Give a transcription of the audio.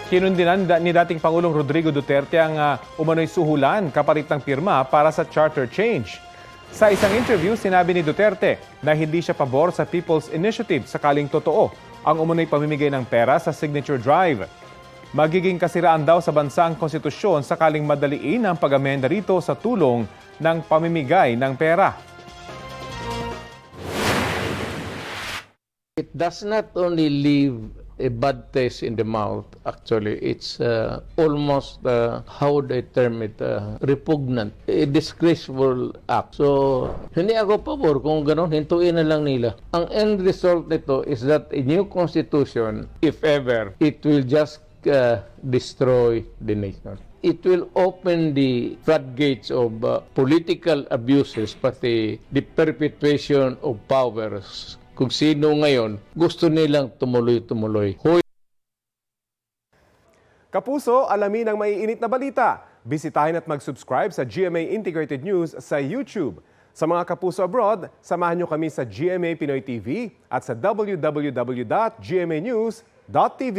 Kinundinan ni dating Pangulong Rodrigo Duterte ang umano'y suhulan kapalit ng pirma para sa charter change. Sa isang interview, sinabi ni Duterte na hindi siya pabor sa People's Initiative sakaling totoo ang umano'y pamimigay ng pera sa signature drive. Magiging kasiraan daw sa bansa ang konstitusyon sakaling madaliin ang pag-amenda rito sa tulong ng pamimigay ng pera. It does not only leave a bad taste in the mouth. Actually, it's almost, how they term it, repugnant, a disgraceful act. So, hindi ako pabor kung gano'n, hintuin na lang nila. Ang end result nito is that a new constitution, if ever, it will just destroy the nation. It will open the floodgates of political abuses, pati the perpetuation of powers. Kung sino ngayon gusto nilang tumuloy-tumuloy. Kapuso, alamin ang maiinit na balita. Bisitahin at mag-subscribe sa GMA Integrated News sa YouTube. Sa mga kapuso abroad, samahan nyo kami sa GMA Pinoy TV at sa www.gmanews.tv.